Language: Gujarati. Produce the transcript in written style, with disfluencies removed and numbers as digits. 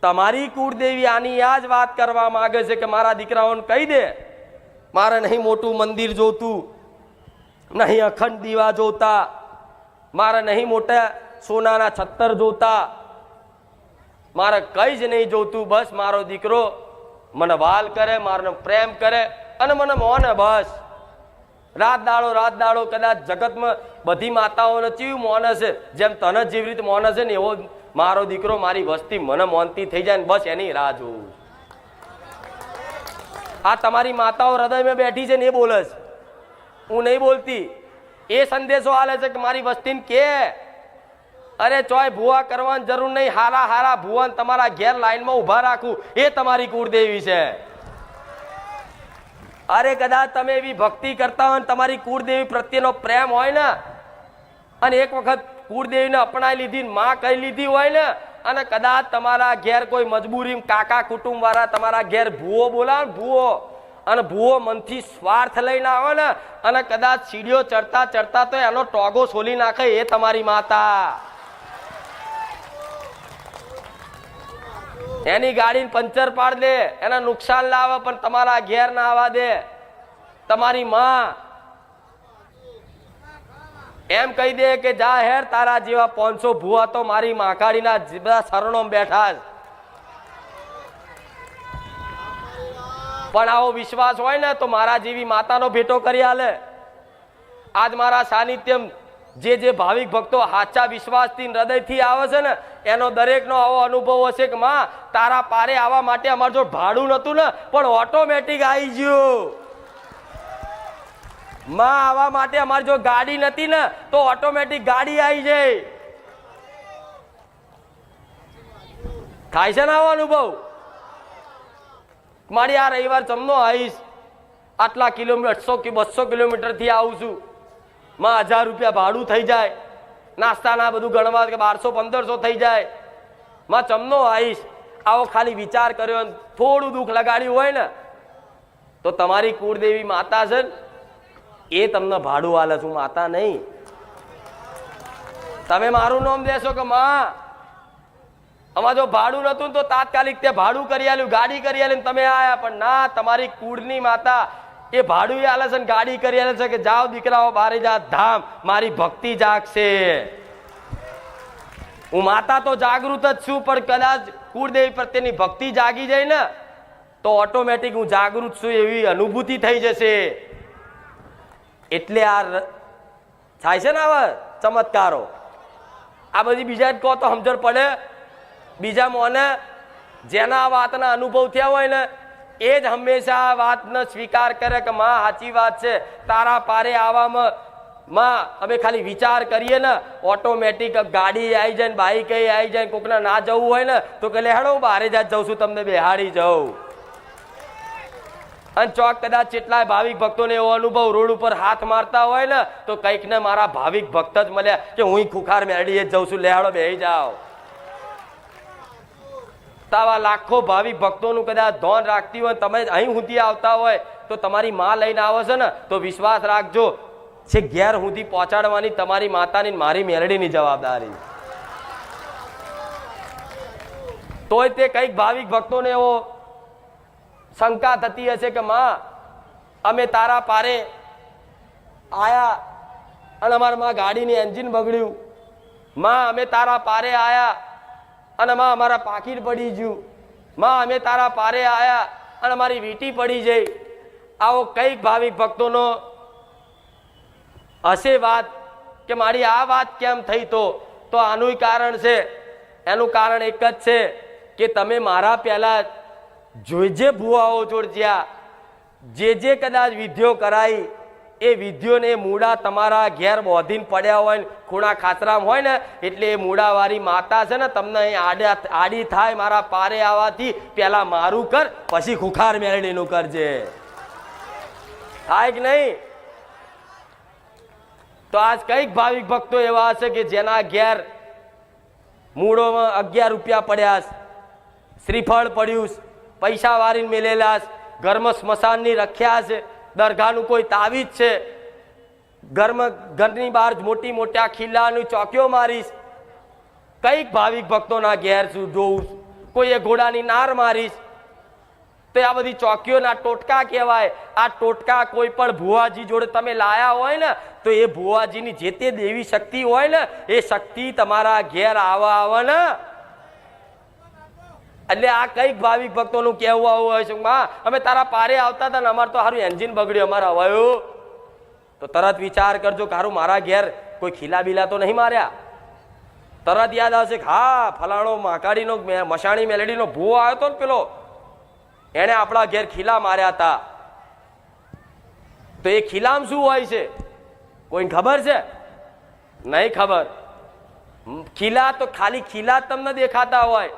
તમારી કુળદેવી આની આ જ વાત કરવા માંગે છે કે મારા દીકરાઓને કહી દે, મારે નહીં મોટું મંદિર જોતું, નહીં અખંડ દીવા જોતા, મારે નહીં મોટા સોનાના છત્તર જોતા, મારે કઈ જ નહીં જોતું. બસ મારો દીકરો મને વાલ કરે, મારો પ્રેમ કરે અને મને મોને. બસ રાત દાડો કદાચ જગતમાં બધી માતાઓને ચીવ મોને છે, જેમ તને જેવી રીતે મોને છે ને એવો મારો દીકરો મારી વસ્તી મને મોનતી થઈ જાય ને બસ એની રાહ જોઉં. આ તમારી માતાઓ હૃદયમાં બેઠી છે ને એ બોલે છે, હું નહીં બોલતી. એ સંદેશો આલે છે કે મારી વસ્તીને કે અરે ચોય ભૂવા કરવાની જરૂર નહીં, હારા હારા ભુવન તમારા ઘેર લાઈનમાં ઉભા રાખું, એ તમારી કુળદેવી છે. અરે કદાચ તમે એવી ભક્તિ કરતા હોય, તમારી કુળદેવી પ્રત્યેનો પ્રેમ હોય ને, અને એક વખત કુળદેવીને અપનાવી લીધી, માં કહી લીધી હોય ને, અને કદાચ તમારા ઘેર કોઈ મજબૂરી કાકા કુટુંબ વાળા તમારા ઘેર ભૂવો બોલાવે, ભૂવો, અને ભૂવો મનથી સ્વાર્થ લઈને આવે ને, અને કદાચ સીડીઓ ચડતા ચડતા તો એનો ટોગો સોલી નાખે, એ તમારી માતા. એની ગાડીને પંચર પાડ દે, એને નુકસાન લાવે, પણ તમારા ઘેર ના આવવા દે. તમારી માં એમ કહી દે કે જા હેર, તારા જેવા 500 ભૂવા તો મારી માકાડીના બધા શરણો બેઠા છે. પણ આવો વિશ્વાસ હોય ને તો મારા જેવી માતાનો ભેટો કરી આલે. આજ મારા સાનિધ્ય જે ભાવિક ભક્તો સાચા વિશ્વાસથી હૃદયથી આવે છે ને, એનો દરેકનો આવો અનુભવ હશે કે માં તારા પારે આવવા માટે અમારે જો ભાડું નતું ને પણ ઓટોમેટિક આવી ગયું. માં આવવા માટે અમારી જો ગાડી નથી ને તો ઓટોમેટિક ગાડી આવી જાય. થાય છે ને આવો અનુભવ? મારી આ રવિવાર જમનો આવીશ, આટલા કિલોમીટર 100-200 કિલોમીટર થી આવું છું, માં 1000 રૂપિયા ભાડું થઈ જાય, નાસ્તાના બધું ગણવા કે 1200-1500 થઈ જાય. માં જમનો આવીશ, આવો ખાલી વિચાર કર્યો, થોડું દુઃખ લગાડ્યું હોય ને તો તમારી કુળદેવી માતા છે એ તમને ભાડું આલે છું, માતા નહીં. તમે મારું નામ દેશો કે માં અમાર જો ભાડું નતું તો તાત્કાલિક તે ભાડું કરી આલ્યું, ગાડી કરી આલી, તમે આયા. પણ ના, તમારી કુળની માતા એ ભાડું આલે છે, ગાડી કરી આલે છે કે જાઓ દીકરાઓ બારે જા, ધામ મારી ભક્તિ જાગશે. હું માતા તો જાગૃત જ છું, પણ કદાચ કુળદેવી પ્રત્યેની ભક્તિ જાગી જાય ને તો ઓટોમેટિક હું જાગૃત છું એવી અનુભૂતિ થઈ જશે. એટલે આ થાય છે ને આવા ચમત્કારો. આ બધી બીજા જ કહો તો સમજણ પડે. બીજા મોને જેના વાતના અનુભવ થયા હોય ને એ જ હંમેશા આ વાતનો સ્વીકાર કરે કે માં સાચી વાત છે, તારા પારે આવવામાં માં અમે ખાલી વિચાર કરીએ ને ઓટોમેટિક ગાડી આવી જાય ને બાઈક આવી જાય. કોકને ના જવું હોય ને તો કે હેડો હું બારે જ જઉં છું, તમને બેહાડી જાઉં. અને ચોક કદાચ કેટલાય ભાવિક ભક્તોને એવો અનુભવ રોડ ઉપર હાથ મારતા હોય ને તો કંઈક ને મારા ભાવિક ભક્ત જ મળ્યા કે હું ખુખાર મેળીએ જ જઉં છું, લેહાડો બેહી જાઓ. આવા લાખો ભાવિક ભક્તોનું કદાચ ધ્યાન રાખતી હોય, તમે અહીં સુધી આવતા હોય તો તમારી માં લઈને આવો છો ને તો વિશ્વાસ રાખજો છે ઘેર સુધી પહોંચાડવાની તમારી માતાની મારી મેલડીની જવાબદારી. તોય તે કઈક ભાવિક ભક્તોને એવો શંકા થતી હશે કે માં અમે તારા પારે આયા અને અમારા માં ગાડીની એન્જિન બગડ્યું, માં અમે તારા પારે આયા અને માં અમારા પાકીટ પડી ગયું, માં અમે તારા પારે આયા અને અમારી વીટી પડી જઈ. આવો કઈક ભાવિક ભક્તોનો હશે વાત કે મારી આ વાત કેમ થઈ, તો આનું કારણ છે. એનું કારણ એક જ છે કે તમે મારા પહેલા જે ભુવાઓ જોડ જ્યાં જે કદાચ વિધિઓ કરાઈ એ વિધિઓને મૂળા તમારા ઘેર બોધીને પડ્યા હોય ને ખૂણા ખાતરામાં હોય ને એટલે એ મૂળાવાળી માતા છે ને તમને અહીં આડી થાય મારા પારે આવવાથી પેલા મારું કર પછી ખુખાર મેળડીનું કરજે. થાય કે નહીં? તો આજ કઈક ભાવિક ભક્તો એવા હશે કે જેના ઘેર મૂળોમાં 11 રૂપિયા પડ્યા, શ્રીફળ પડ્યું, પૈસા વારીને મેલેલા, ઘરમાં સ્મશાનની રખ્યા છે, દરગાહનું કોઈ તાવીજ છે, ઘરની બહાર મોટી મોટા ખીલ્લાની ચોકીઓ મારીશ. કઈક ભાવિક ભક્તોના ઘેર જોઉં કોઈએ ઘોડાની નાર મારીશ તો આ બધી ચોકીઓના ટોટકા કહેવાય. આ ટોટકા કોઈ પણ ભુવાજી જોડે તમે લાયા હોય ને તો એ ભુવાજીની જે તે દેવી શક્તિ હોય ને એ શક્તિ તમારા ઘેર આવે ને. એટલે આ કઈક ભાવિક ભક્તોનું કહેવું આવું હોય છે, માં અમે તારા પારે આવતા હતા ને અમારે તો સારું એન્જિન બગડ્યું, અમારે હવાયું. તો તરત વિચાર કરજો કે હારું મારા ઘેર કોઈ ખીલા બીલા તો નહીં માર્યા. તરત યાદ આવશે કે હા ફલાણો મહાકાળીનો મશાણી મેલેડીનો ભૂવો આવ્યો હતો ને પેલો, એને આપણા ઘેર ખીલા માર્યા હતા. તો એ ખીલામાં શું હોય છે કોઈને ખબર છે? નહીં ખબર. ખીલા તો ખાલી ખીલા જ તમને દેખાતા હોય.